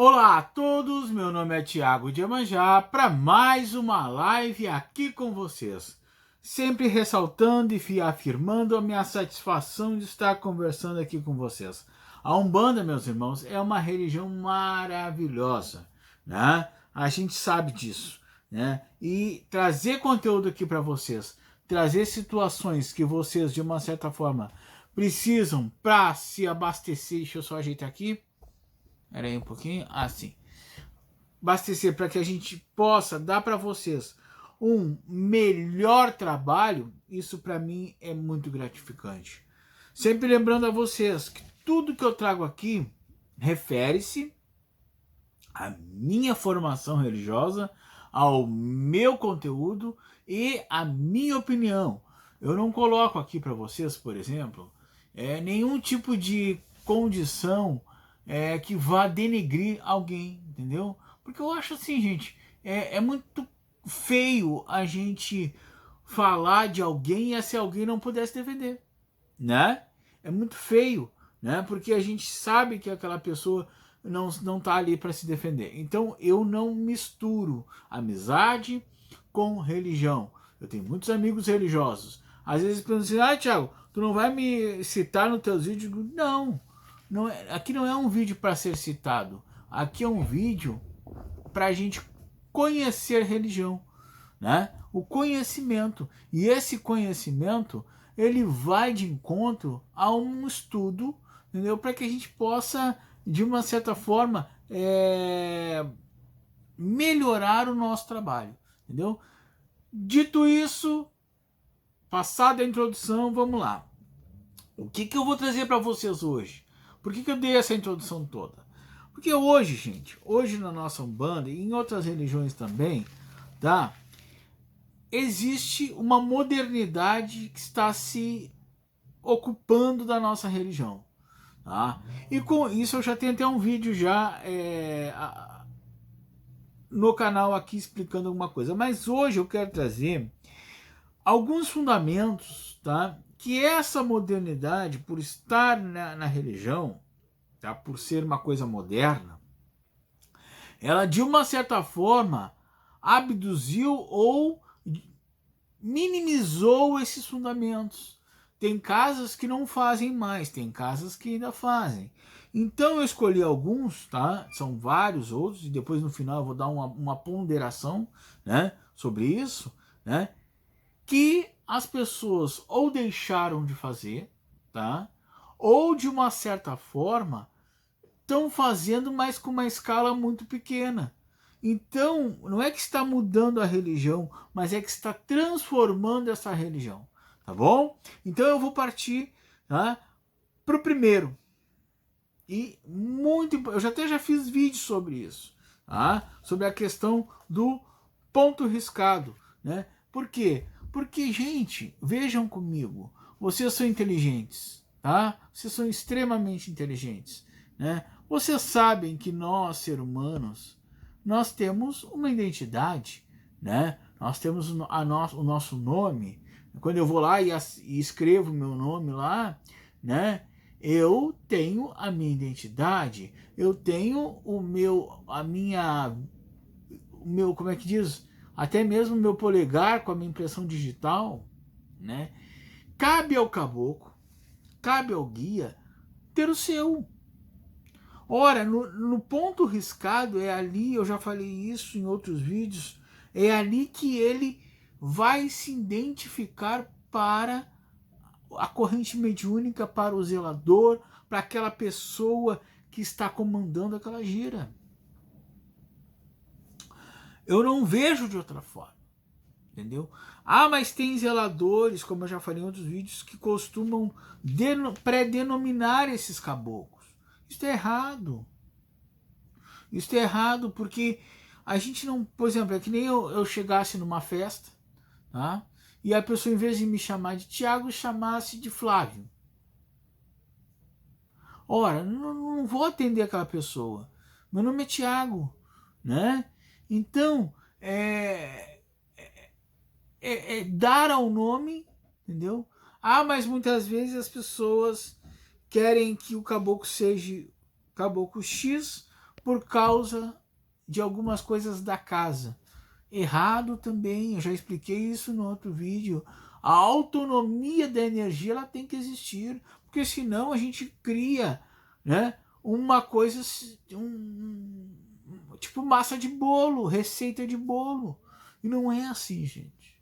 Olá a todos, meu nome é Thiago de Iemanjá para mais uma live aqui com vocês. Sempre ressaltando e afirmando a minha satisfação de estar conversando aqui com vocês. A Umbanda, meus irmãos, é uma religião maravilhosa, né? A gente sabe disso, né? E trazer conteúdo aqui para vocês, trazer situações que vocês, de uma certa forma, precisam para se abastecer. Deixa eu só ajeitar aqui. Era aí um pouquinho, assim. Abastecer para que a gente possa dar para vocês um melhor trabalho, isso para mim é muito gratificante. Sempre lembrando a vocês que tudo que eu trago aqui refere-se à minha formação religiosa, ao meu conteúdo e à minha opinião. Eu não coloco aqui para vocês, por exemplo, nenhum tipo de condição que vá denegrir alguém, entendeu? Porque eu acho assim, gente, é muito feio a gente falar de alguém e se alguém não pudesse defender, né? É muito feio, né? Porque a gente sabe que aquela pessoa não tá ali para se defender. Então eu não misturo amizade com religião. Eu tenho muitos amigos religiosos. Às vezes pensam assim, Thiago, tu não vai me citar nos teus vídeos? Não, aqui não é um vídeo para ser citado. Aqui é um vídeo para a gente conhecer religião, né? O conhecimento. E esse conhecimento ele vai de encontro a um estudo, entendeu? Para que a gente possa, de uma certa forma, melhorar o nosso trabalho, entendeu? Dito isso, passada a introdução, vamos lá. O que eu vou trazer para vocês hoje? Por que eu dei essa introdução toda? Porque hoje, gente, hoje na nossa Umbanda e em outras religiões também, tá? Existe uma modernidade que está se ocupando da nossa religião, tá? E com isso eu já tenho até um vídeo já no canal aqui explicando alguma coisa, mas hoje eu quero trazer alguns fundamentos, tá? Que essa modernidade, por estar na religião, tá? Por ser uma coisa moderna, ela de uma certa forma abduziu ou minimizou esses fundamentos. Tem casas que não fazem mais, tem casas que ainda fazem. Então eu escolhi alguns, tá? São vários outros, e depois no final eu vou dar uma ponderação, né, sobre isso, né? Que as pessoas ou deixaram de fazer, tá? Ou de uma certa forma estão fazendo, mas com uma escala muito pequena. Então, não é que está mudando a religião, mas é que está transformando essa religião, tá bom? Então eu vou partir, tá, para o primeiro. E muito, eu até já fiz vídeos sobre isso, tá? Sobre a questão do ponto riscado, né? Por quê? Porque, gente, vejam comigo, vocês são inteligentes, tá? Vocês são extremamente inteligentes, né? Vocês sabem que nós, seres humanos, nós temos uma identidade, né? Nós temos o nosso nome. Quando eu vou lá e escrevo meu nome lá, né? Eu tenho a minha identidade, eu tenho como é que diz? Até mesmo o meu polegar com a minha impressão digital, né? Cabe ao caboclo, cabe ao guia ter o seu. Ora, no ponto riscado é ali, eu já falei isso em outros vídeos, é ali que ele vai se identificar para a corrente mediúnica, para o zelador, para aquela pessoa que está comandando aquela gira. Eu não vejo de outra forma, entendeu? Ah, mas tem zeladores, como eu já falei em outros vídeos, que costumam pré-denominar esses caboclos. Isso é errado. Isso é errado porque a gente não, por exemplo, é que nem eu chegasse numa festa, tá? E a pessoa, em vez de me chamar de Tiago, chamasse de Flávio. Ora, não vou atender aquela pessoa. Meu nome é Tiago, né? Então, dar ao nome, entendeu? Ah, mas muitas vezes as pessoas querem que o caboclo seja caboclo X, por causa de algumas coisas da casa. Errado também, eu já expliquei isso no outro vídeo. A autonomia da energia ela tem que existir, porque senão a gente cria, né, uma coisa tipo massa de bolo, receita de bolo. E não é assim, gente.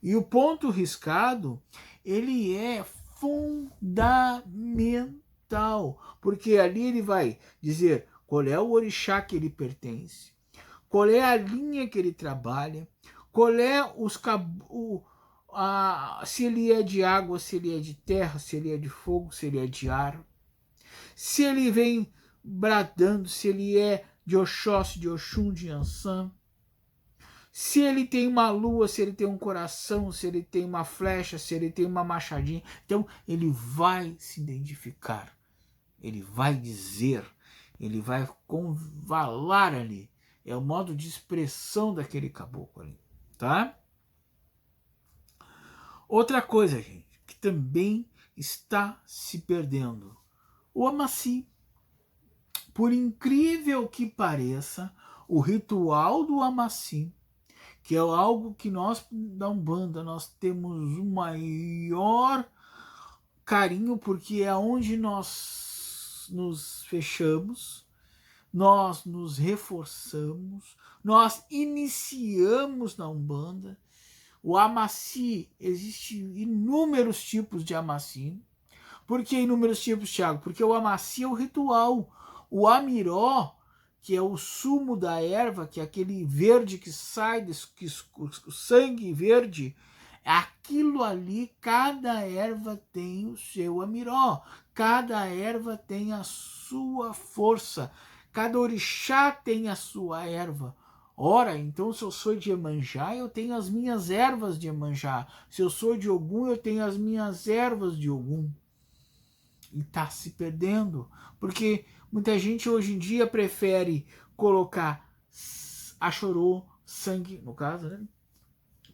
E o ponto riscado, ele é fundamental, porque ali ele vai dizer qual é o orixá que ele pertence, qual é a linha que ele trabalha, qual é se ele é de água, se ele é de terra, se ele é de fogo, se ele é de ar, se ele vem bradando, se ele é de Oxóssi, de Oxum, de Ansan, se ele tem uma lua, se ele tem um coração, se ele tem uma flecha, se ele tem uma machadinha. Então ele vai se identificar, ele vai dizer, ele vai convalar ali. É o modo de expressão daquele caboclo ali, tá? Outra coisa, gente, que também está se perdendo. O Amaci. Por incrível que pareça, o ritual do Amaci, que é algo que nós da Umbanda nós temos o maior carinho, porque é onde nós nos fechamos, nós nos reforçamos, nós iniciamos na Umbanda. O Amaci, existem inúmeros tipos de Amaci. Por que inúmeros tipos, Thiago? Porque o Amaci é o ritual. O Amiró, que é o sumo da erva, que é aquele verde que sai, o sangue verde, aquilo ali, cada erva tem o seu Amiró. Cada erva tem a sua força. Cada orixá tem a sua erva. Ora, então se eu sou de Iemanjá, eu tenho as minhas ervas de Iemanjá. Se eu sou de Ogum, eu tenho as minhas ervas de Ogum. E está se perdendo, porque muita gente hoje em dia prefere colocar Axorô, sangue, no caso, né,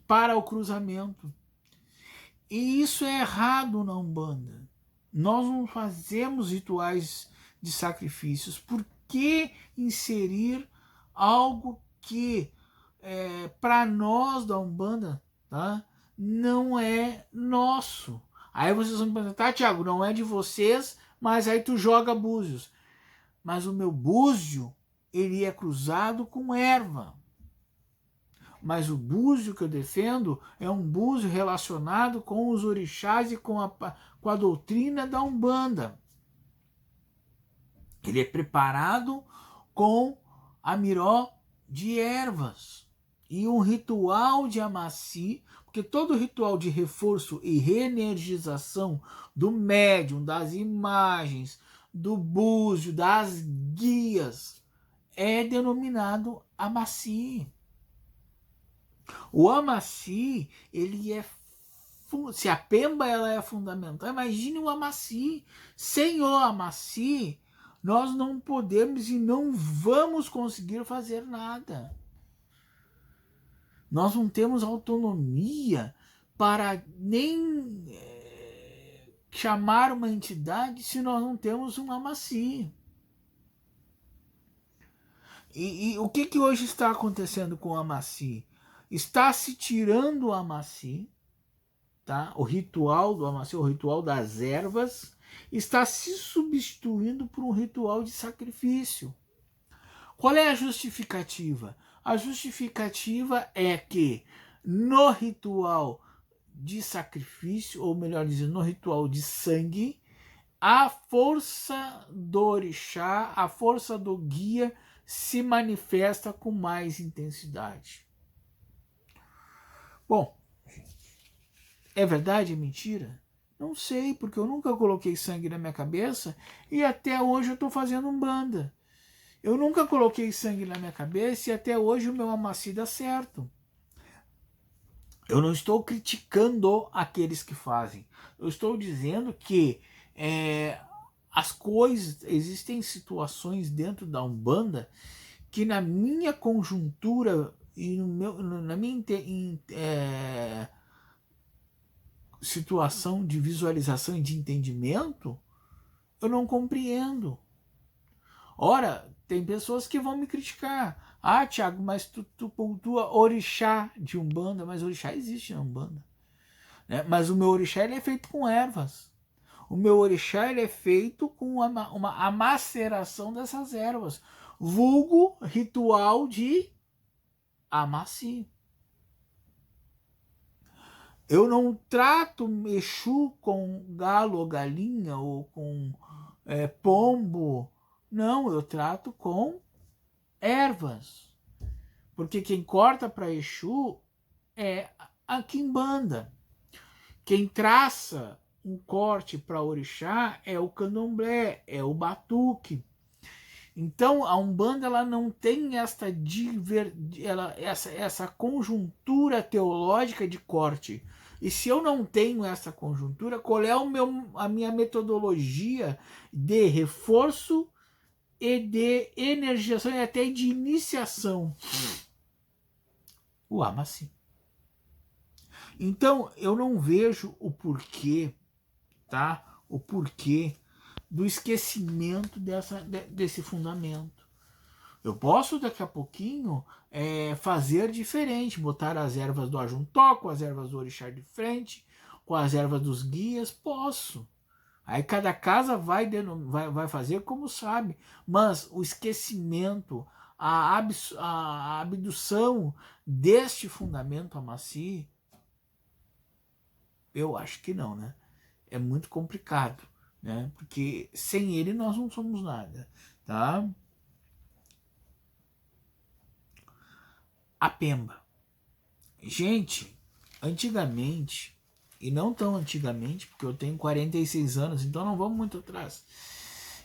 para o cruzamento. E isso é errado na Umbanda. Nós não fazemos rituais de sacrifícios. Por que inserir algo que para nós da Umbanda, tá, não é nosso? Aí vocês vão me perguntar, tá, Thiago, não é de vocês, mas aí tu joga búzios. Mas o meu búzio, ele é cruzado com erva. Mas o búzio que eu defendo é um búzio relacionado com os orixás e com a doutrina da Umbanda. Ele é preparado com amiró de ervas. E um ritual de Amaci, porque todo ritual de reforço e reenergização do médium, das imagens, do búzio, das guias, é denominado Amaci. O Amaci, ele é... Se a Pemba ela é fundamental, imagine o Amaci. Sem o Amaci, nós não podemos e não vamos conseguir fazer nada. Nós não temos autonomia para nem chamar uma entidade se nós não temos um Amaci. E o que hoje está acontecendo com o Amaci? Está se tirando o Amaci, tá? O ritual do Amaci, o ritual das ervas, está se substituindo por um ritual de sacrifício. Qual é a justificativa? A justificativa é que no ritual de sacrifício, ou melhor dizendo, no ritual de sangue, a força do orixá, a força do guia se manifesta com mais intensidade. Bom, é verdade, é mentira? Não sei, porque eu nunca coloquei sangue na minha cabeça e até hoje eu estou fazendo Umbanda. Eu nunca coloquei sangue na minha cabeça e até hoje o meu Amaci dá certo. Eu não estou criticando aqueles que fazem. Eu estou dizendo que as coisas, existem situações dentro da Umbanda que na minha conjuntura e na minha situação de visualização e de entendimento, eu não compreendo. Ora, tem pessoas que vão me criticar. Ah, Thiago, mas tu cultua orixá de Umbanda, mas orixá existe na Umbanda. Né? Mas o meu orixá ele é feito com ervas. O meu orixá ele é feito com a maceração dessas ervas. Vulgo ritual de Amaci. Eu não trato Exu com galo ou galinha ou com pombo. Não, eu trato com ervas. Porque quem corta para Exu é a quimbanda. Quem traça um corte para orixá é o candomblé, é o batuque. Então a Umbanda ela não tem essa conjuntura teológica de corte. E se eu não tenho essa conjuntura, qual é a minha metodologia de reforço e de energização e até de iniciação? O Amaci. Então eu não vejo o porquê, tá? O porquê do esquecimento desse fundamento. Eu posso daqui a pouquinho fazer diferente, botar as ervas do ajuntó, com as ervas do orixá de frente, com as ervas dos guias, posso. Aí cada casa vai fazer como sabe, mas o esquecimento, a abdução deste fundamento Amaci, eu acho que não, né? É muito complicado, né? Porque sem ele nós não somos nada, tá? A Pemba. Gente, antigamente, e não tão antigamente, porque eu tenho 46 anos, então não vamos muito atrás.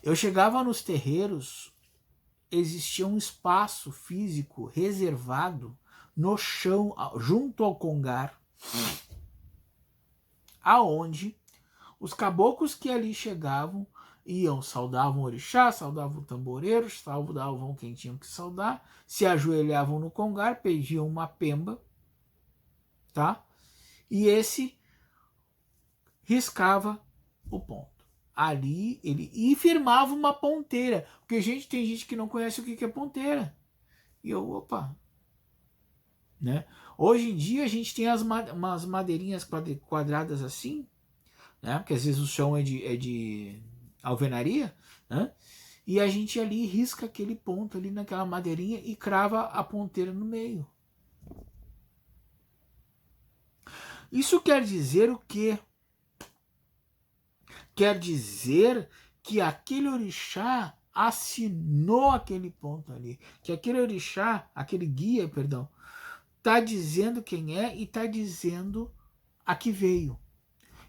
Eu chegava nos terreiros, existia um espaço físico reservado no chão, junto ao congar, aonde os caboclos que ali chegavam iam, saudavam o orixá, saudavam o tamboreiro, saudavam quem tinham que saudar, se ajoelhavam no congar, pediam uma pemba, tá? E esse riscava o ponto. Ali e firmava uma ponteira, porque gente, tem gente que não conhece o que é ponteira. E eu, opa, né? Hoje em dia a gente tem umas madeirinhas quadradas assim, né? Porque às vezes o chão é de alvenaria, né? E a gente ali risca aquele ponto ali naquela madeirinha e crava a ponteira no meio. Isso quer dizer o quê? Quer dizer que aquele orixá assinou aquele ponto ali, que aquele orixá, aquele guia, perdão, tá dizendo quem é e tá dizendo a que veio.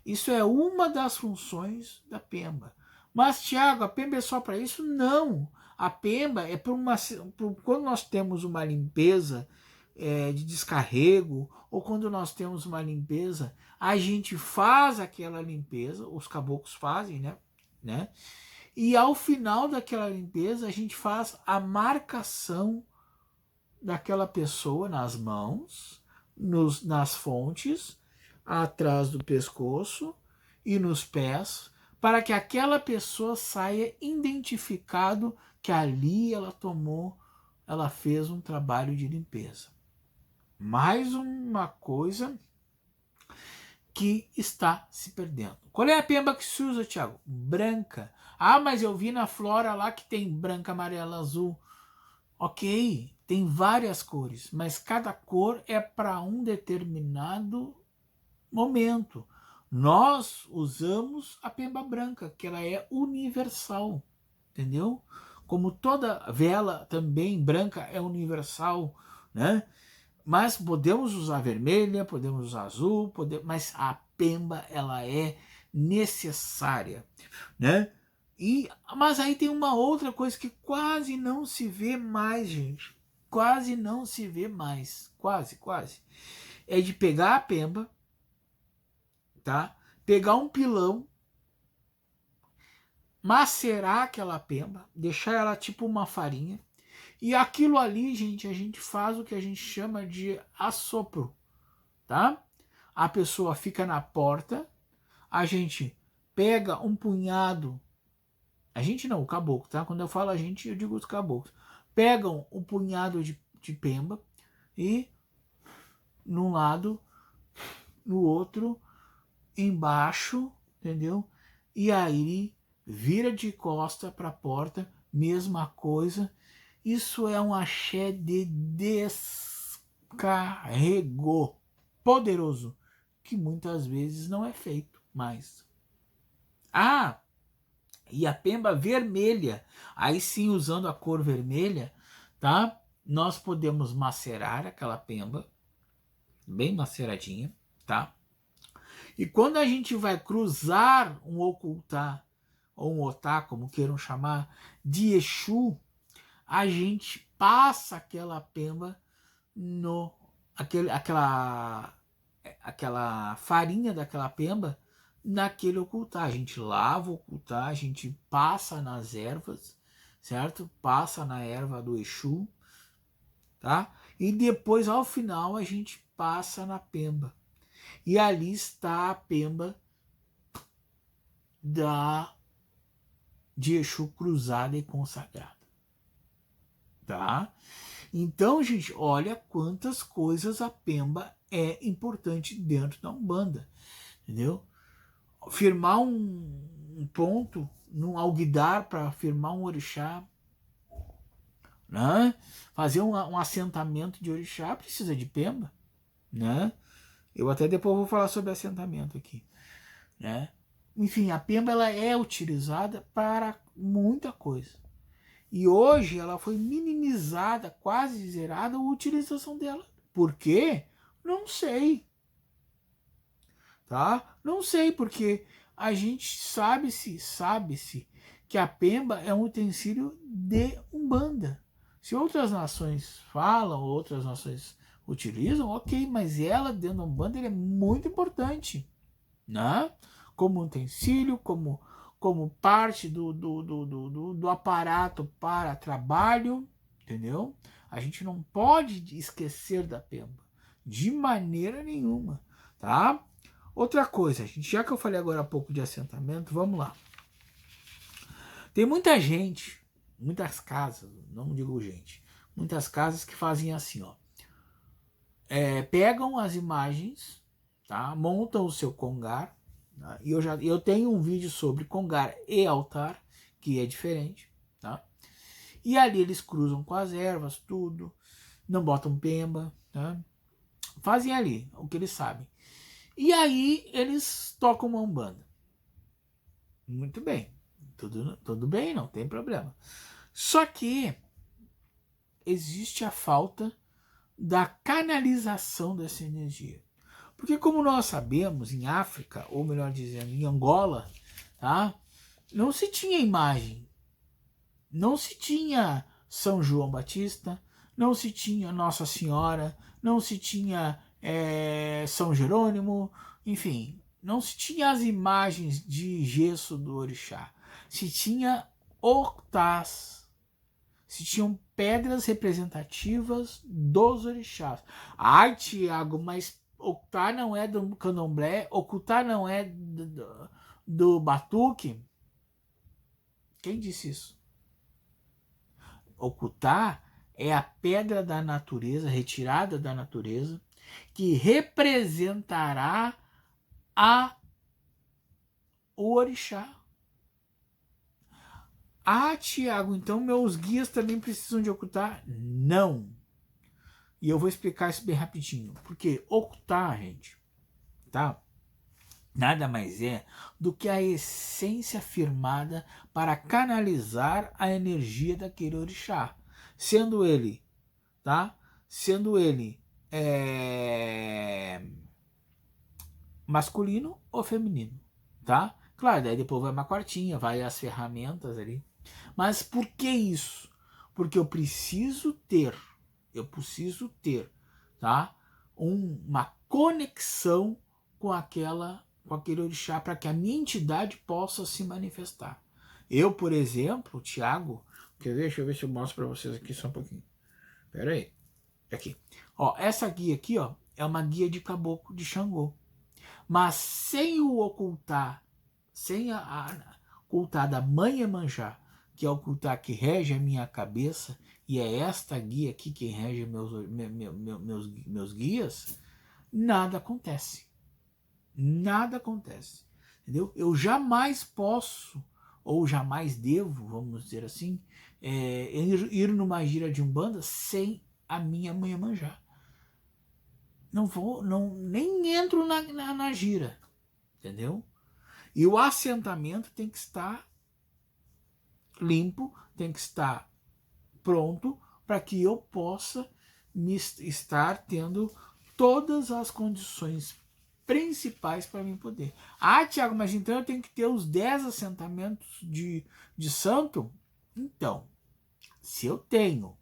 Isso é uma das funções da Pemba. Mas, Tiago, a Pemba é só para isso? Não. A Pemba é quando nós temos uma limpeza de descarrego, ou quando nós temos uma limpeza, a gente faz aquela limpeza, os caboclos fazem, né? E ao final daquela limpeza, a gente faz a marcação daquela pessoa nas mãos, nas fontes, atrás do pescoço e nos pés, para que aquela pessoa saia identificado que ali ela fez um trabalho de limpeza. Mais uma coisa que está se perdendo. Qual é a pemba que se usa, Thiago? Branca. Ah, mas eu vi na flora lá que tem branca, amarela, azul. Ok, tem várias cores, mas cada cor é para um determinado momento. Nós usamos a pemba branca, que ela é universal, entendeu? Como toda vela também branca é universal, né? Mas podemos usar vermelha, podemos usar azul, mas a pemba ela é necessária, né? Mas aí tem uma outra coisa que quase não se vê mais, gente. Quase não se vê mais. Quase. É de pegar a pemba, tá? Pegar um pilão, macerar aquela pemba, deixar ela tipo uma farinha. E aquilo ali, gente, a gente faz o que a gente chama de assopro, tá? A pessoa fica na porta, a gente pega um punhado A gente não, o caboclo, tá? Quando eu falo a gente, eu digo os caboclos. Pegam um punhado de pemba e num lado, no outro, embaixo, entendeu? E aí vira de costa para a porta, mesma coisa. Isso é um axé de descarrego poderoso, que muitas vezes não é feito mais. Ah, e a pemba vermelha, aí sim, usando a cor vermelha, tá? Nós podemos macerar aquela pemba, bem maceradinha, tá? E quando a gente vai cruzar um ocultar, ou um otá, como queiram chamar, de Exu, a gente passa aquela pemba no aquela farinha daquela pemba naquele ocultar. A gente lava o ocultar, a gente passa nas ervas, certo? Passa na erva do Exu, tá? E depois, ao final, a gente passa na pemba. E ali está a pemba de Exu cruzada e consagrada, tá? Então, gente, olha quantas coisas a pemba é importante dentro da Umbanda, entendeu? Firmar um ponto num alguidar para firmar um orixá, né? Fazer um assentamento de orixá precisa de pemba, né? Eu até depois vou falar sobre assentamento aqui, né? Enfim, a pemba ela é utilizada para muita coisa. E hoje ela foi minimizada, quase zerada a utilização dela. Por quê? Não sei. Tá? Não sei, porque a gente sabe-se que a pemba é um utensílio de Umbanda. Se outras nações falam, outras nações utilizam, ok, mas ela dentro da Umbanda é muito importante, né? Como utensílio, como parte do aparato para trabalho, entendeu? A gente não pode esquecer da pemba, de maneira nenhuma, tá? Outra coisa, gente, já que eu falei agora há pouco de assentamento, vamos lá. Tem muita gente, muitas casas, não digo gente, muitas casas que fazem assim, ó. Pegam as imagens, tá? Montam o seu congar, tá? E eu tenho um vídeo sobre congar e altar, que é diferente, tá? E ali eles cruzam com as ervas, tudo, não botam pemba, tá? Fazem ali o que eles sabem. E aí eles tocam uma umbanda. Muito bem. Tudo bem, não tem problema. Só que existe a falta da canalização dessa energia. Porque como nós sabemos, em África, ou melhor dizendo, em Angola, tá? Não se tinha imagem. Não se tinha São João Batista, não se tinha Nossa Senhora, não se tinha São Jerônimo, enfim, não se tinha as imagens de gesso do orixá. Se tinha octás, se tinham pedras representativas dos orixás. Ai, Tiago, mas octá não é do candomblé, octá não é do batuque? Quem disse isso? Ocutá é a pedra da natureza, retirada da natureza, que representará o orixá. Ah, Tiago, então meus guias também precisam de ocultar? Não. E eu vou explicar isso bem rapidinho. Porque ocultar, gente, tá? Nada mais é do que a essência firmada para canalizar a energia daquele orixá. Sendo ele, tá? Sendo ele masculino ou feminino, tá? Claro, daí depois vai uma quartinha, vai as ferramentas ali. Mas por que isso? Porque eu preciso ter, tá? Uma conexão com aquele orixá para que a minha entidade possa se manifestar. Eu, por exemplo, Tiago, quer ver? Deixa eu ver se eu mostro para vocês aqui só um pouquinho. Pera aí. Aqui. Ó, essa guia aqui, ó, é uma guia de caboclo de Xangô. Mas sem o ocultar, sem cultar da Mãe Iemanjá, que é o cultar que rege a minha cabeça, e é esta guia aqui que rege meus guias, nada acontece. Nada acontece. Entendeu? Eu jamais posso, ou jamais devo, vamos dizer assim, ir numa gira de Umbanda sem a minha Mãe Iemanjá. Não vou, não, nem entro na gira. Entendeu? E o assentamento tem que estar limpo, tem que estar pronto para que eu possa estar tendo todas as condições principais para mim poder. Ah, Tiago, mas então eu tenho que ter os 10 assentamentos de santo? Então, se eu tenho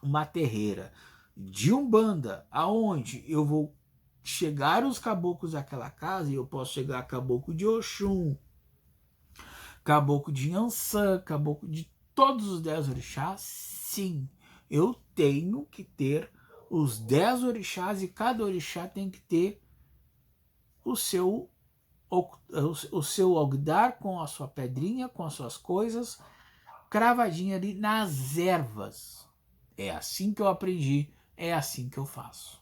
uma terreira de Umbanda, aonde eu vou chegar os caboclos daquela casa, e eu posso chegar caboclo de Oxum, caboclo de Ançã, caboclo de todos os 10 orixás, sim, eu tenho que ter os 10 orixás, e cada orixá tem que ter o seu algodar com a sua pedrinha, com as suas coisas, cravadinha ali nas ervas. É assim que eu aprendi, é assim que eu faço.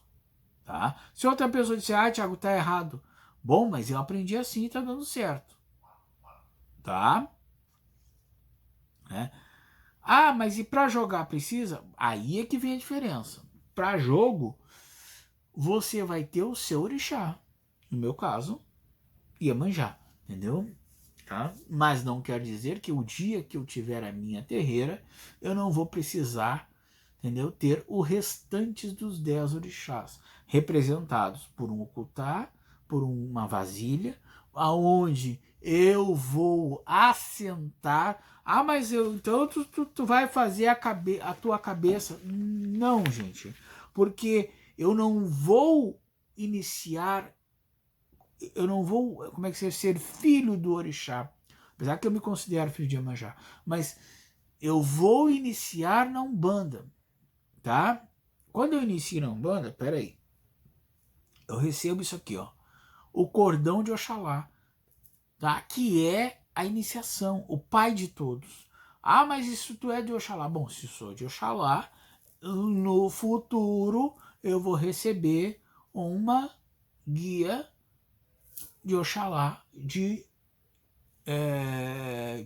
Tá? Se outra pessoa disser, ah, Thiago, tá errado. Bom, mas eu aprendi assim e tá dando certo. Tá? Né? Ah, mas e para jogar precisa? Aí é que vem a diferença. Para jogo, você vai ter o seu orixá. No meu caso, Iemanjá, entendeu? Tá? Mas não quer dizer que o dia que eu tiver a minha terreira, eu não vou precisar, entendeu? Ter o restante dos 10 orixás, representados por um ocultar, por uma vasilha, aonde eu vou assentar. Ah, mas então tu vai fazer a tua cabeça. Não, gente, porque eu não vou iniciar, eu não vou, como é que ser filho do orixá, apesar que eu me considero filho de Iemanjá, mas eu vou iniciar na Umbanda, tá? Quando eu inicio na Umbanda, peraí, eu recebo isso aqui, ó, o cordão de Oxalá, tá? Que é a iniciação, o pai de todos. Ah, mas isso tu é de Oxalá. Bom, se sou de Oxalá, no futuro eu vou receber uma guia de Oxalá de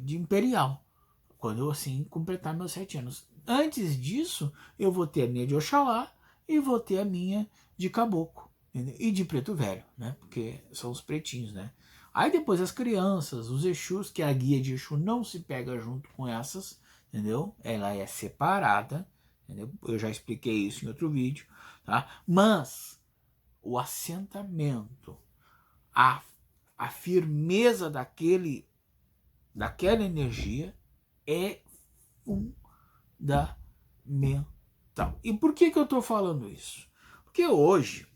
Imperial, quando eu assim completar meus 7 anos. Antes disso, eu vou ter a minha de Oxalá e vou ter a minha de Caboclo, entendeu? E de Preto Velho, né? Porque são os pretinhos, né? Aí depois as crianças, os Exus, que a guia de Exu não se pega junto com essas, entendeu? Ela é separada, entendeu? Eu já expliquei isso em outro vídeo, tá? Mas o assentamento, a firmeza daquela energia é fundamental. E por que eu estou falando isso? Porque hoje,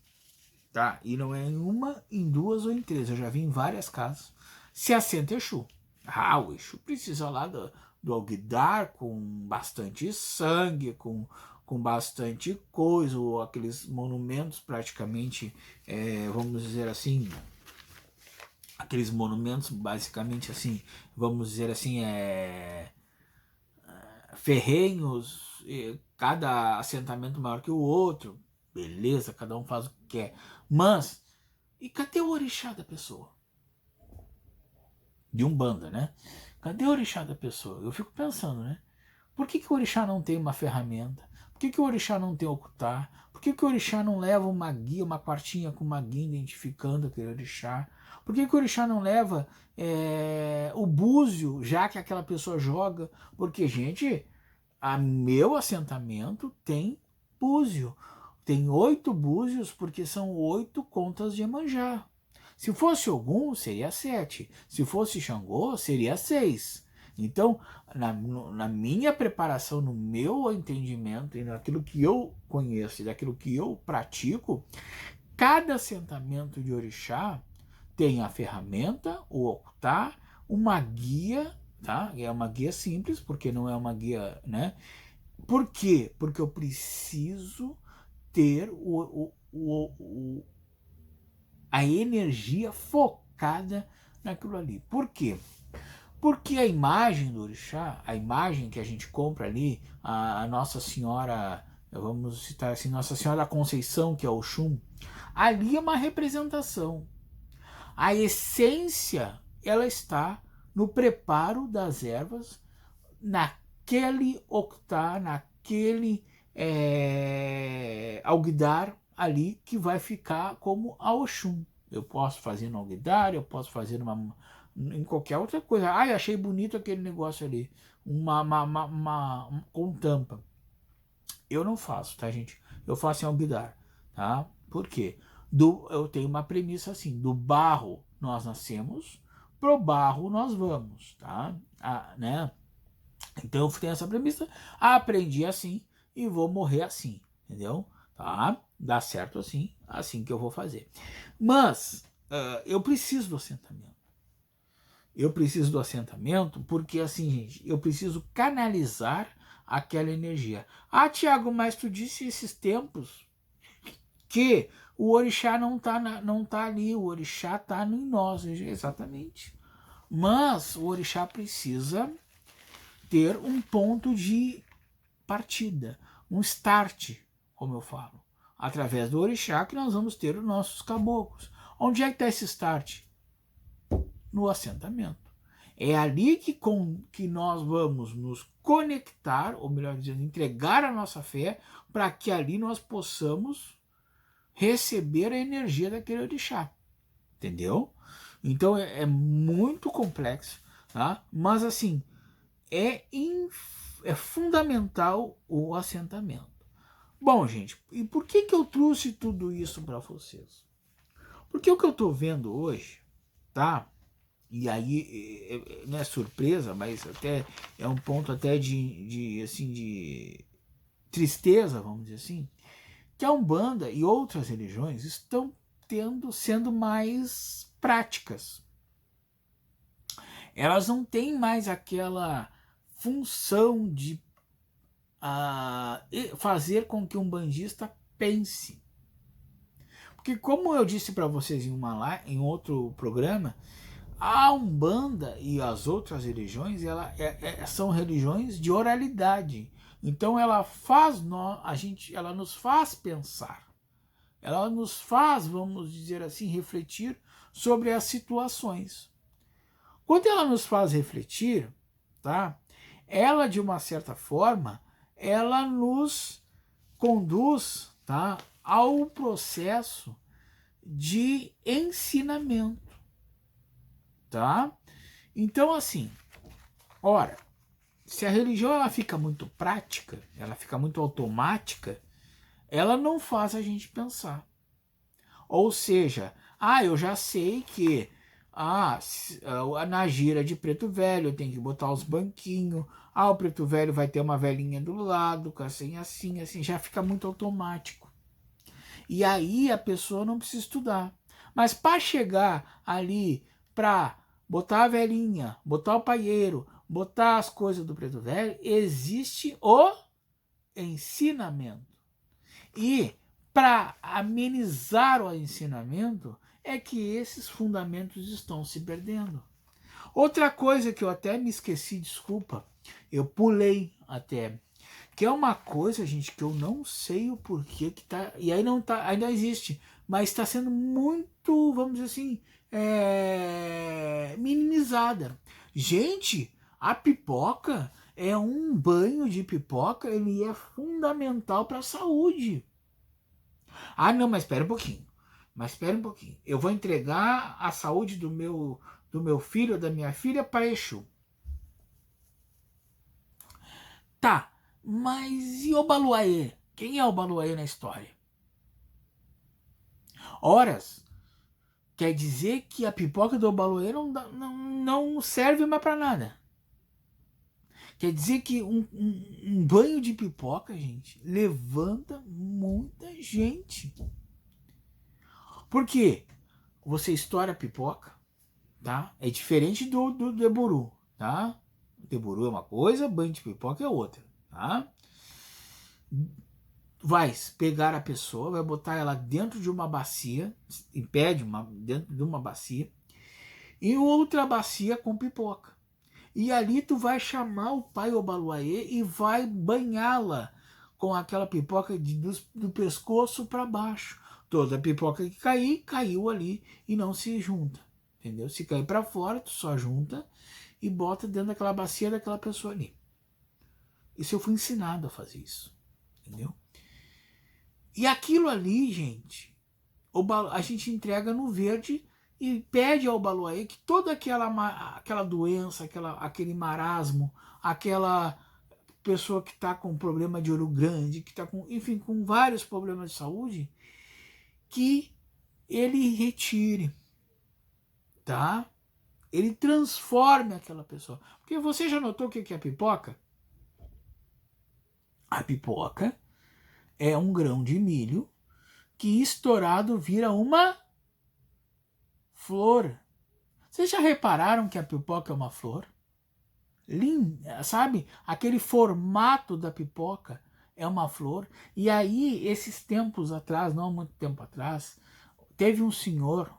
tá? E não é em uma, em duas ou em três, eu já vi em várias casas, se assenta Exu. Ah, o Exu precisa lá do alguidar com bastante sangue, com bastante coisa, ou aqueles monumentos praticamente, vamos dizer assim, aqueles monumentos basicamente assim, vamos dizer assim, ferrenhos, cada assentamento maior que o outro, beleza, cada um faz o que quer, mas e cadê o orixá da pessoa? De Umbanda, né? Cadê o orixá da pessoa? Eu fico pensando, né? Por que o orixá não tem uma ferramenta? Por que o orixá não tem ocultar? Por que o orixá não leva uma guia, uma quartinha com uma guia identificando aquele orixá? Por que o orixá não leva o búzio, já que aquela pessoa joga? Porque, gente, meu assentamento tem búzio. Tem 8 búzios porque são 8 contas de Iemanjá. Se fosse Ogum, seria 7. Se fosse Xangô, seria 6. Então, na minha preparação, no meu entendimento e naquilo que eu conheço e daquilo que eu pratico, cada assentamento de orixá tem a ferramenta, o ocultar, uma guia, tá? É uma guia simples, porque não é uma guia, né? Por quê? Porque eu preciso ter a energia focada naquilo ali. Por quê? Porque a imagem do orixá, a imagem que a gente compra ali, a Nossa Senhora, vamos citar assim, Nossa Senhora da Conceição, que é o Oxum, ali é uma representação. A essência, ela está no preparo das ervas, naquele octar, naquele alguidar ali que vai ficar como a Oxum. Eu posso fazer no alguidar, eu posso fazer em qualquer outra coisa. Ai, achei bonito aquele negócio ali, com tampa. Eu não faço, tá, gente? Eu faço em alguidar, tá? Por quê? Eu tenho uma premissa assim: do barro nós nascemos, pro barro nós vamos, tá? Né? Então eu tenho essa premissa, aprendi assim e vou morrer assim, entendeu? Tá? Dá certo assim, assim que eu vou fazer. Mas eu preciso do assentamento. Eu preciso do assentamento porque, assim, gente, eu preciso canalizar aquela energia. Ah, Tiago, mas tu disse esses tempos que o orixá não tá ali, o orixá tá em nós, exatamente. Mas o orixá precisa ter um ponto de partida, um start, como eu falo. Através do orixá que nós vamos ter os nossos caboclos. Onde é que está esse start? No assentamento. É ali que nós vamos nos conectar, ou melhor dizendo, entregar a nossa fé, para que ali nós possamos receber a energia daquele orixá. Entendeu? Então é muito complexo, tá? Mas assim, é fundamental o assentamento. Bom, gente, e por que eu trouxe tudo isso para vocês? Porque o que eu estou vendo hoje, tá? E aí não é surpresa, mas até é um ponto até assim, de tristeza, vamos dizer assim, que a Umbanda e outras religiões estão sendo mais práticas. Elas não têm mais aquela função de fazer com que um bandista pense. Porque como eu disse para vocês em outro programa, a Umbanda e as outras religiões são religiões de oralidade. Então ela nos faz pensar. Ela nos faz, vamos dizer assim, refletir sobre as situações. Quando ela nos faz refletir, tá? Ela, de uma certa forma, ela nos conduz, tá, ao processo de ensinamento, tá? Então, assim, ora, se a religião ela fica muito prática, ela fica muito automática, ela não faz a gente pensar. Ou seja, eu já sei que na gira de preto velho tem que botar os banquinhos, o preto velho vai ter uma velhinha do lado, assim, já fica muito automático. E aí a pessoa não precisa estudar. Mas para chegar ali, para botar a velhinha, botar o paieiro, botar as coisas do preto velho, existe o ensinamento. E para amenizar o ensinamento é que esses fundamentos estão se perdendo. Outra coisa que eu até me esqueci, desculpa, eu pulei até, que é uma coisa, gente, que eu não sei o porquê que tá, e aí não tá, ainda existe, mas está sendo muito, vamos dizer assim, minimizada. Gente, a pipoca um banho de pipoca, ele é fundamental para a saúde. Não, mas espera um pouquinho. Eu vou entregar a saúde do meu filho ou da minha filha para Exu. Tá, mas e o Baluaê? Quem é o Baluaê na história? Horas, quer dizer que a pipoca do Baluaê não serve mais para nada. Quer dizer que um banho de pipoca, gente, levanta muita gente. Por quê? Você estoura a pipoca, tá? É diferente do deburu, tá? O deburu é uma coisa, banho de pipoca é outra, tá? Vai pegar a pessoa, vai botar ela dentro de uma bacia, dentro de uma bacia, e outra bacia com pipoca. E ali tu vai chamar o pai Obaluayê e vai banhá-la com aquela pipoca do pescoço para baixo. Toda pipoca que cair, caiu ali e não se junta. Entendeu? Se cair para fora, tu só junta e bota dentro daquela bacia daquela pessoa ali. Isso eu fui ensinado a fazer isso. Entendeu? E aquilo ali, gente, a gente entrega no verde e pede ao Obaluayê que toda aquela doença, aquele marasmo, aquela pessoa que está com problema de olho grande, que está com, enfim, com vários problemas de saúde, que ele retire, tá? Ele transforme aquela pessoa. Porque você já notou o que é a pipoca? A pipoca é um grão de milho que estourado vira uma flor. Vocês já repararam que a pipoca é uma flor? Linda, sabe? Aquele formato da pipoca é uma flor. E aí, esses tempos atrás, não há muito tempo atrás, teve um senhor,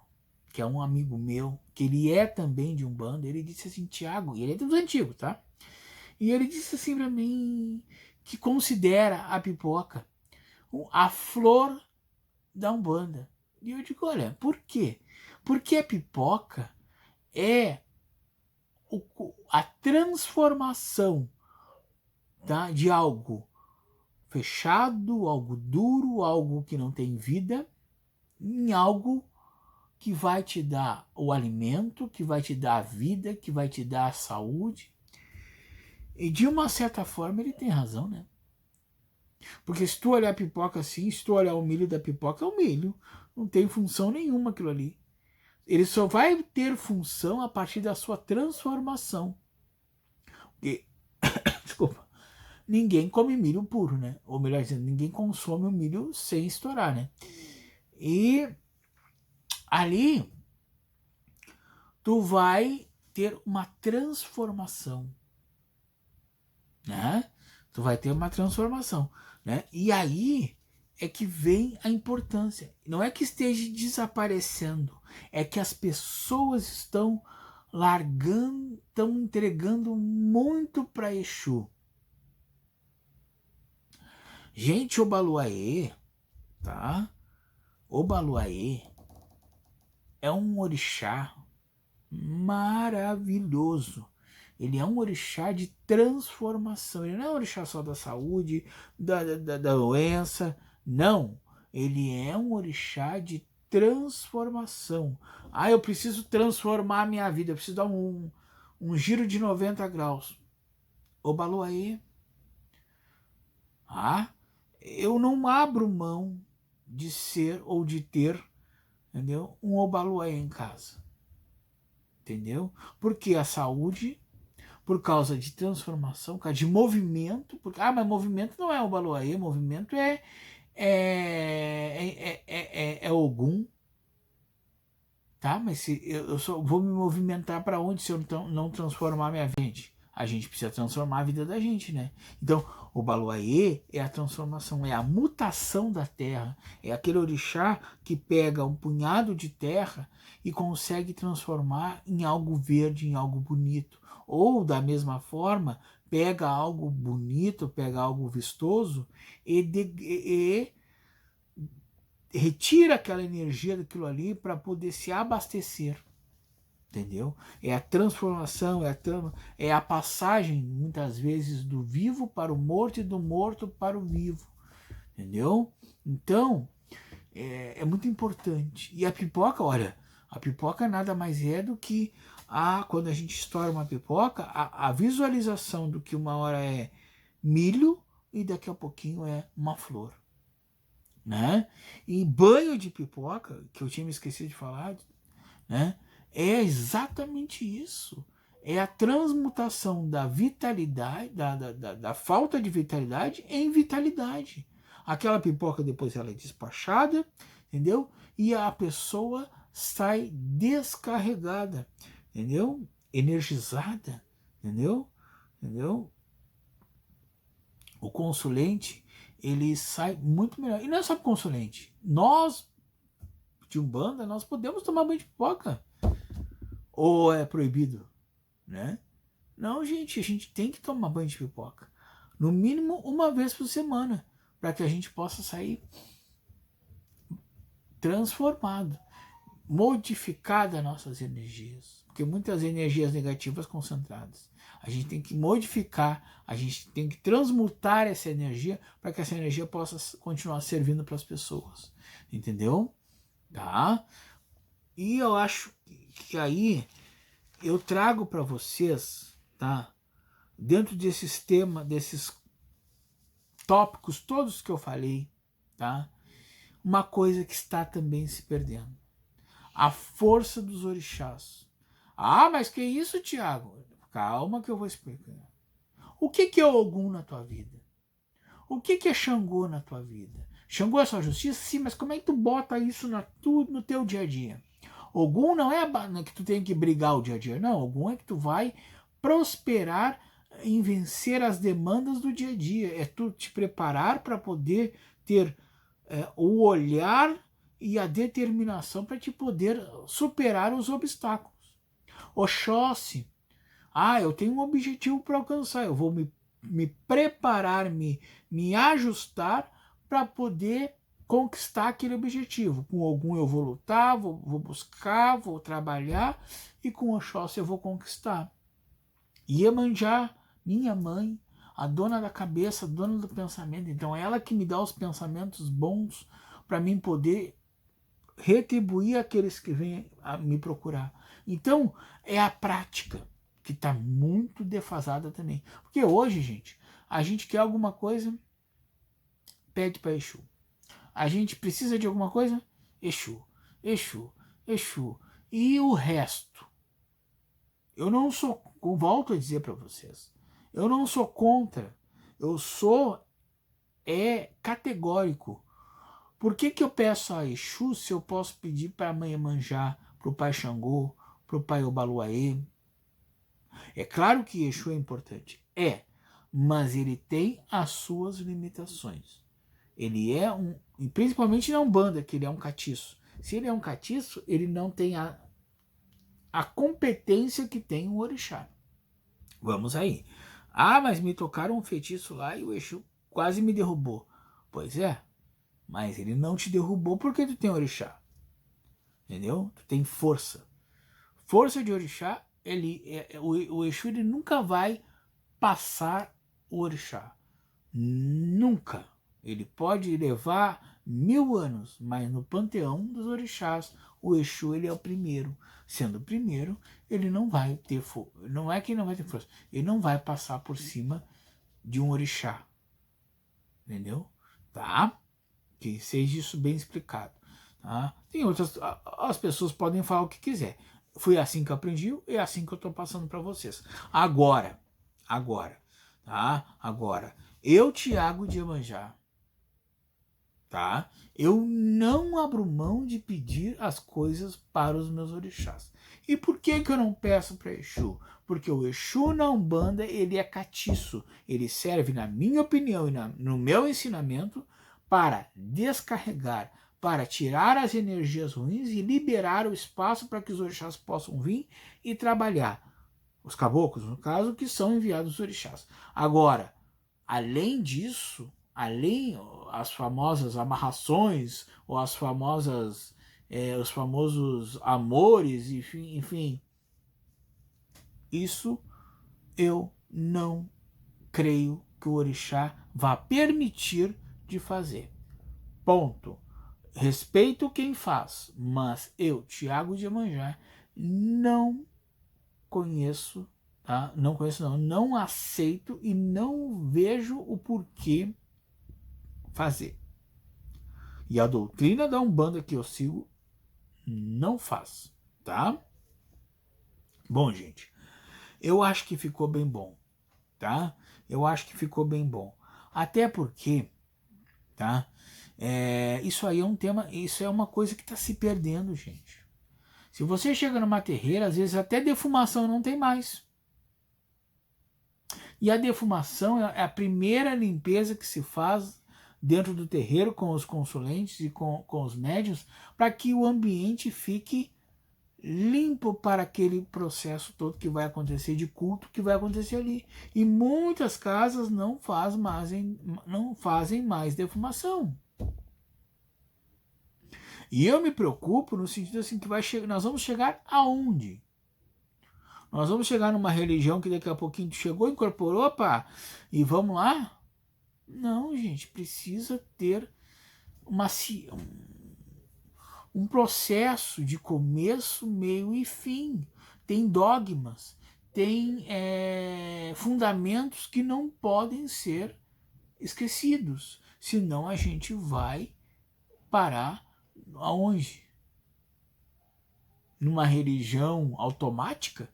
que é um amigo meu, que ele é também de Umbanda, ele disse assim, Tiago, e ele é dos antigos, tá? E ele disse assim pra mim que considera a pipoca a flor da Umbanda. E eu digo, olha, por quê? Porque a pipoca é a transformação, tá, de algo fechado, algo duro, algo que não tem vida, em algo que vai te dar o alimento, que vai te dar a vida, que vai te dar a saúde. E de uma certa forma ele tem razão, né? Porque se tu olhar a pipoca assim, se tu olhar o milho da pipoca, é o milho. Não tem função nenhuma aquilo ali. Ele só vai ter função a partir da sua transformação. Porque, desculpa, ninguém come milho puro, né? Ou melhor dizendo, ninguém consome o milho sem estourar, né? E ali tu vai ter uma transformação, né? Tu vai ter uma transformação, né? E aí é que vem a importância. Não é que esteja desaparecendo, é que as pessoas estão largando, estão entregando muito para Exu. Gente, Obaluayê, tá? Obaluayê é um orixá maravilhoso. Ele é um orixá de transformação. Ele não é um orixá só da saúde, da doença. Não. Ele é um orixá de transformação. Ah, eu preciso transformar a minha vida. Eu preciso dar um giro de 90 graus. Obaluayê. Ah, eu não abro mão de ser ou de ter, entendeu? Um Obaluayê em casa. Entendeu? Porque a saúde, por causa de transformação, por causa de movimento, porque, mas movimento não é Obaluayê, movimento é Ogum, tá? Mas se eu só vou me movimentar para onde se eu não transformar minha vida? A gente precisa transformar a vida da gente, né? Então, o Obaluayê é a transformação, é a mutação da terra, é aquele orixá que pega um punhado de terra e consegue transformar em algo verde, em algo bonito. Ou, da mesma forma, pega algo bonito, pega algo vistoso e retira aquela energia daquilo ali para poder se abastecer. Entendeu? É a transformação, é a passagem, muitas vezes, do vivo para o morto e do morto para o vivo. Entendeu? Então, é muito importante. E a pipoca, olha, a pipoca nada mais é do que quando a gente estoura uma pipoca, a visualização do que uma hora é milho e daqui a pouquinho é uma flor. Né? E banho de pipoca, que eu tinha me esquecido de falar, né? É exatamente isso. É a transmutação da vitalidade, da falta de vitalidade em vitalidade. Aquela pipoca depois ela é despachada, entendeu? E a pessoa sai descarregada, entendeu? Energizada, entendeu? Entendeu? O consulente, ele sai muito melhor. E não é só o consulente. Nós, de Umbanda, nós podemos tomar banho de pipoca. Ou é proibido, né? Não, gente, a gente tem que tomar banho de pipoca. No mínimo uma vez por semana, para que a gente possa sair transformado, modificar das nossas energias. Porque muitas energias negativas concentradas. A gente tem que modificar, a gente tem que transmutar essa energia para que essa energia possa continuar servindo para as pessoas. Entendeu? Tá? E eu acho que aí eu trago para vocês, tá? Dentro desses temas, desses tópicos todos que eu falei, tá? Uma coisa que está também se perdendo. A força dos orixás. Ah, mas que isso, Tiago? Calma que eu vou explicar. O que é Ogum na tua vida? O que é Xangô na tua vida? Xangô é só justiça? Sim, mas como é que tu bota isso no teu dia a dia? Ogum não é que tu tem que brigar o dia a dia. Não, Ogum é que tu vai prosperar em vencer as demandas do dia a dia. É tu te preparar para poder ter o olhar e a determinação para te poder superar os obstáculos. Oxóssi, eu tenho um objetivo para alcançar, eu vou me preparar, me ajustar para poder conquistar aquele objetivo. Com Ogum eu vou lutar, vou buscar, vou trabalhar, e com Oxóssi eu vou conquistar. Iemanjá, minha mãe, a dona da cabeça, a dona do pensamento, então é ela que me dá os pensamentos bons para mim poder retribuir aqueles que vêm a me procurar. Então, é a prática que está muito defasada também. Porque hoje, gente, a gente quer alguma coisa, pede para Exu. A gente precisa de alguma coisa, Exu, Exu, Exu. E o resto? Eu não sou, volto a dizer para vocês, eu não sou contra, eu sou categórico. Por que eu peço a Exu se eu posso pedir para a mãe Iemanjá, para o pai Xangô, para o pai Obaluaê? É claro que Exu é importante, mas ele tem as suas limitações. Ele é e principalmente na Umbanda, que ele é um catiço. Se ele é um catiço, ele não tem a competência que tem o orixá. Vamos aí. Mas me tocaram um feitiço lá e o Exu quase me derrubou. Pois é, mas ele não te derrubou porque tu tem orixá. Entendeu? Tu tem força. Força de orixá, o Exu ele nunca vai passar o orixá. Nunca. Ele pode levar 1000 anos, mas no panteão dos orixás, o Exu ele é o primeiro. Sendo o primeiro, ele não vai ter força. Não é que ele não vai ter força. Ele não vai passar por cima de um orixá. Entendeu? Tá? Que seja isso bem explicado. Tá? Tem outras. As pessoas podem falar o que quiser. Foi assim que eu aprendi, é assim que eu estou passando para vocês. Agora, tá? Agora, eu, Tiago de Iemanjá, tá? Eu não abro mão de pedir as coisas para os meus orixás. E por que eu não peço para Exu? Porque o Exu na Umbanda, ele é catiço. Ele serve, na minha opinião e no meu ensinamento, para descarregar, para tirar as energias ruins e liberar o espaço para que os orixás possam vir e trabalhar. Os caboclos, no caso, que são enviados os orixás. Agora, além disso, além as famosas amarrações ou as famosas os famosos amores, enfim, isso eu não creio que o orixá vá permitir de fazer. Ponto. Respeito quem faz, mas eu, Tiago de Iemanjá, não conheço, tá? Não aceito e não vejo o porquê fazer. E a doutrina da Umbanda que eu sigo não faz, tá? Bom, gente, eu acho que ficou bem bom, tá? Eu acho que ficou bem bom. Até porque, tá? Isso aí é um tema, isso é uma coisa que está se perdendo, gente. Se você chega numa terreira, às vezes até defumação não tem mais. E a defumação é a primeira limpeza que se faz dentro do terreiro com os consulentes e com os médiuns para que o ambiente fique limpo para aquele processo todo que vai acontecer de culto que vai acontecer ali. E muitas casas não fazem mais defumação. E eu me preocupo no sentido assim que nós vamos chegar aonde? Nós vamos chegar numa religião que daqui a pouquinho chegou, incorporou, pá, e vamos lá? Não, gente, precisa ter um processo de começo, meio e fim. Tem dogmas, tem fundamentos que não podem ser esquecidos, senão a gente vai parar aonde? Numa religião automática?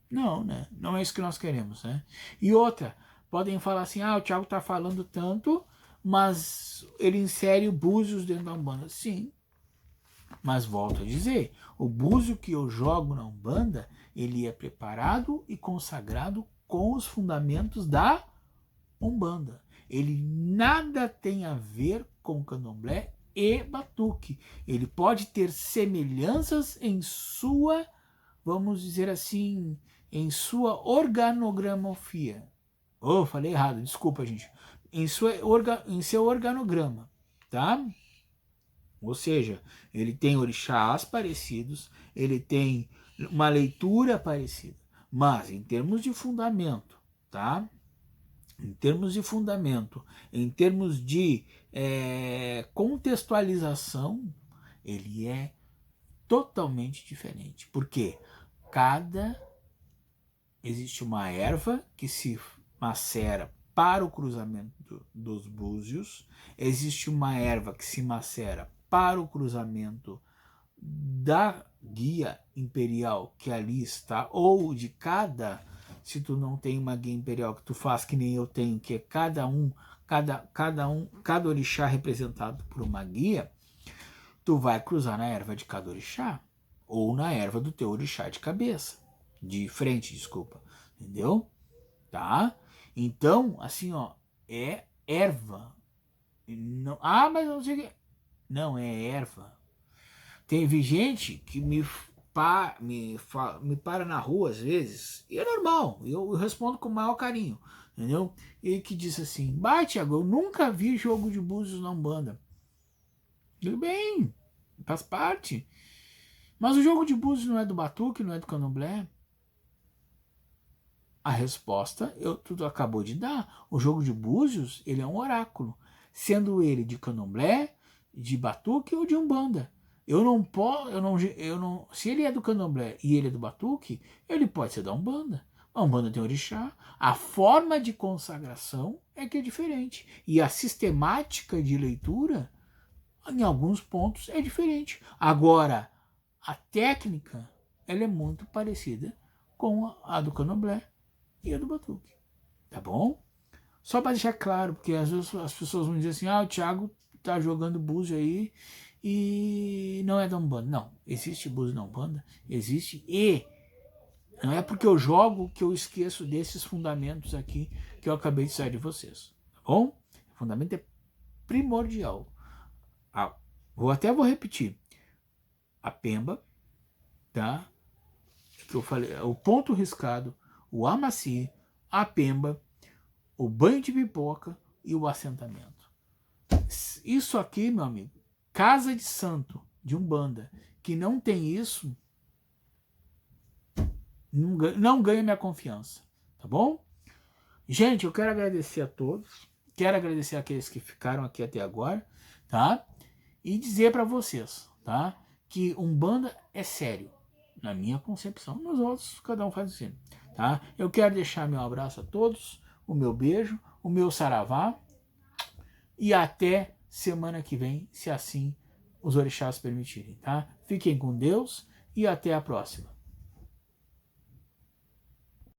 Não, né? Não é isso que nós queremos, né? E outra, podem falar assim, o Thiago tá falando tanto, mas ele insere o búzios dentro da Umbanda. Sim, mas volto a dizer, o búzio que eu jogo na Umbanda, ele é preparado e consagrado com os fundamentos da Umbanda. Ele nada tem a ver com candomblé e batuque. Ele pode ter semelhanças em sua, vamos dizer assim, em sua organografia. Falei errado, desculpa, gente. Em seu organograma, tá? Ou seja, ele tem orixás parecidos, ele tem uma leitura parecida. Mas em termos de fundamento, tá? Em termos de fundamento, em termos de contextualização, ele é totalmente diferente. Porque existe uma erva que se macera para o cruzamento dos búzios, existe uma erva que se macera para o cruzamento da guia imperial que ali está, ou de se tu não tem uma guia imperial que tu faz que nem eu tenho, que é cada orixá representado por uma guia, tu vai cruzar na erva de cada orixá, ou na erva do teu orixá de cabeça, de frente, desculpa, entendeu? Tá? Então, assim, é erva. Não, mas não sei o que. Não, é erva. Teve gente que me para na rua às vezes, e é normal, eu respondo com o maior carinho, entendeu? E que diz assim, Thiago, eu nunca vi jogo de búzios na Umbanda. Tudo bem, faz parte. Mas o jogo de búzios não é do batuque, não é do candomblé? A resposta tu acabou de dar. O jogo de búzios, ele é um oráculo, sendo ele de candomblé, de batuque ou de umbanda. Se ele é do candomblé e ele é do batuque, ele pode ser da umbanda. A umbanda tem orixá. A forma de consagração é que é diferente. E a sistemática de leitura, em alguns pontos, é diferente. Agora, a técnica, ela é muito parecida com a do candomblé e a do batuque. Tá bom? Só para deixar claro, porque às vezes as pessoas vão dizer assim, o Thiago tá jogando búzio aí e não é da Umbanda. Não, existe búzio na Umbanda, existe, e não é porque eu jogo que eu esqueço desses fundamentos aqui que eu acabei de sair de vocês. Tá bom? O fundamento é primordial. Vou repetir. A pemba, tá? Que eu falei, o ponto riscado, o amaci, a pemba, o banho de pipoca e o assentamento. Isso aqui, meu amigo, casa de santo, de Umbanda, que não tem isso, não ganha minha confiança, tá bom? Gente, eu quero agradecer a todos, quero agradecer aqueles que ficaram aqui até agora, tá? E dizer para vocês, tá? Que Umbanda é sério, na minha concepção. Nos outros, cada um faz o seu, tá? Eu quero deixar meu abraço a todos, o meu beijo, o meu saravá, e até semana que vem, se assim os orixás permitirem, tá? Fiquem com Deus e até a próxima.